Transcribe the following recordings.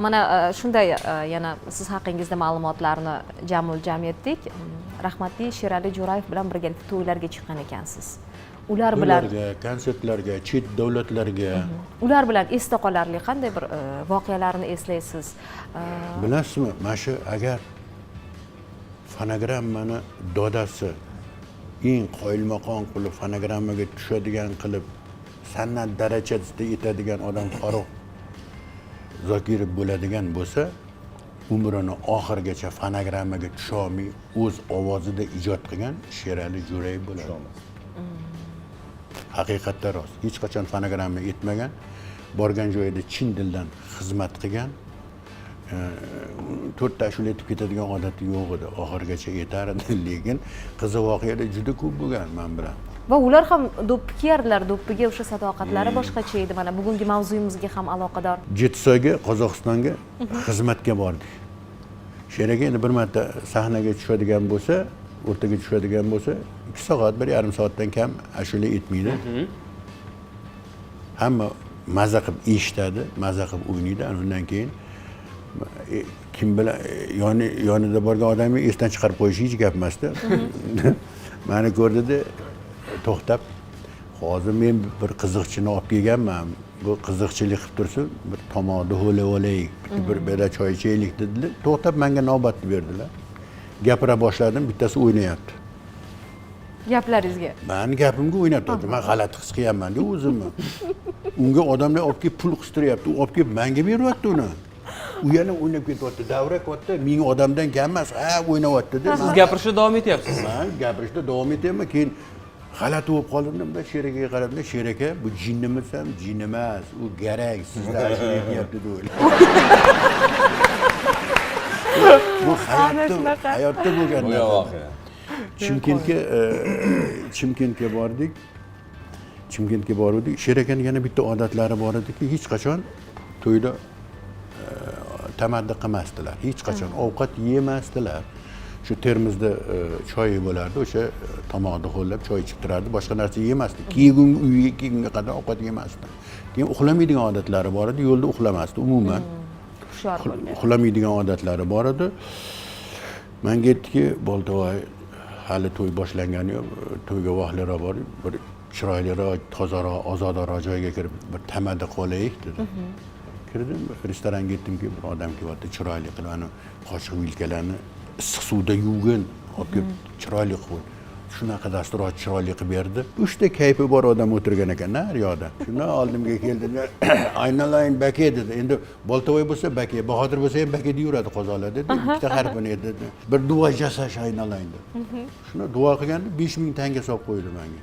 Mana shunday yana siz haqingizda ma'lumotlarni jam etdik. Rahmatli Sherali Jo'rayev bilan birgalikda to'ylarga chiqqan ekansiz. Ular bilan konsertlarga, chet davlatlarga. Ular bilan esda qolarli qanday bir voqealarni eslaysiz? Bilasizmi, mana shu agar fonogrammani dodasi eng qoyilmaqom qilib fonogrammaga tushadigan qilib san'at darajasida yetadigan odam Farruh Zokirov bo'ladigan bo'lsa, umrini oxirigacha fonogrammaga tusha olmay o'z ovozida ijod qilgan Sherali Jo'rayev bo'ladi. Haqiqatda rost. Hech qachon fonogramma yetmagan, borgan joyida chin dildan xizmat qilgan, to'rtta ashula aytib ketadigan odati yo'q edi. Oxirigacha yetar edi, lekin qiziq voqealar juda ko'p bo'lgan men bilan. Va ular ham do'ppi kiyardilar, do'ppiga o'sha sadoqatlari boshqacha edi. Mana bugungi mavzuyimizga ham aloqador. Jetsoyga, Qozog'istonga xizmatga bordik. Sheraka endi bir marta sahnaga tushadigan bo'lsa, o'rtaga tushadigan bo'lsa, 2 soat, 1,5 soatdan kam ashula aytmaydi. Hamma maza qilib eshitadi, maza qilib o'ynaydi. Undan keyin kim bilan yonida borgan odamni esdan chiqarib qo'yish hech gap emasda. Meni ko'rdida to'xtab, hozir men bir qiziqchini olib kelganman. Bu qiziqchilik qilib tursin, bir tomoqda ho'la olaylik, bir beda choy ichaylik dedilar. To'xtab menga navbatni berdilar. Gapira boshladim, bittasi o'ynayapti. Gaplaringizga. Meni gapimga o'ynatdi. Men g'alati his qilyapman-da o'zimni. Unga odamlar olib kelib pul qistiryapti, u olib kelib menga beryapti uni. U yana o'ynab ketyapti, davra katta, ming odamdan kam emas, o'ynayapti deb. Siz gapirishda davom etyapsiz. Men gapirishda davom etyapman, keyin g'alati bo'lib qoldim da Sherakaga qarab, Sheraka, bu jinnimisan, jin emas, u garang, sizda ashula aytyapti deb o'yladim. Bu hayotda bo'lgan voqea. Chimkentga bordik. Sherakani yana bitta odatlari bor ediki, hech qachon to'yda tamaddi qilmasdilar. Hech qachon ovqat yemasdilar. Shu Termizda choy bo'lardi, o'sha tomoqda ho'llab choy ichib turardi, boshqa narsa yemasdi. Uyiga kelgunga qadar ovqat yemasdi. Keyin uxlamaydigan odatlari bor edi, yo'lda uxlamasdi umuman. Hushyor bo'lgan. Uxlamaydigan odatlari bor edi. Menga aytdiki, "Boltovoy, hali to'y boshlangani yo'q, to'yga vaqtliroq borib, bir chiroyliroq, tozaroq, ozodaroq joyga kirib, bir tamaddi qolaylik" dedi. Kirdim, restoranga yetdimki, bir odam kelyapti, chiroyli qilib, ana qoshiq vilkalarni issiq suvda yuvgan, olib kelib chiroyli qilib, shunaqa dasturxon chiroyli qilib berdi. 3 ta kayfi bor odam o'tirgan ekan, nariyoqda. Shundan oldimga keldi, "Aynalang baka" dedi. Endi Boltovoy bo'lsa baka, Bahodir bo'lsa ham baka deyuradi qozoqlar dedi. Ikkita harfini dedi. Bir duo jasash aynalang dedi. Shuni duo qilganda 5000 tanga solib qo'ydi menga.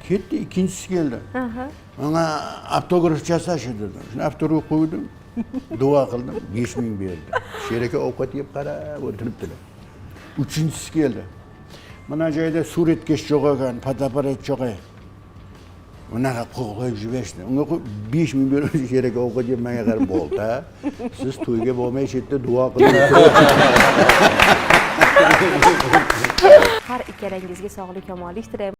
Ketdi, ikkinchisi keldi. Menga avtograf jasash dedi. Shuni avtograf qo'ydim. Duo qildim, 5000 berdi. Sheraka ovqat yeb qarab o'tiribdilar. Uchinchisi keldi. Mana joyda suratkash jo'g'agan, fotoapparat jo'g'ay. Unaqa qo'yib yuborishdi. Unga 5000 berib Sheraka ovqat yeb menga qarab bo'ldi. Siz to'yga bormay chetda duo qiling. Har ikkalangizga sog'lik, omonlik tilayman.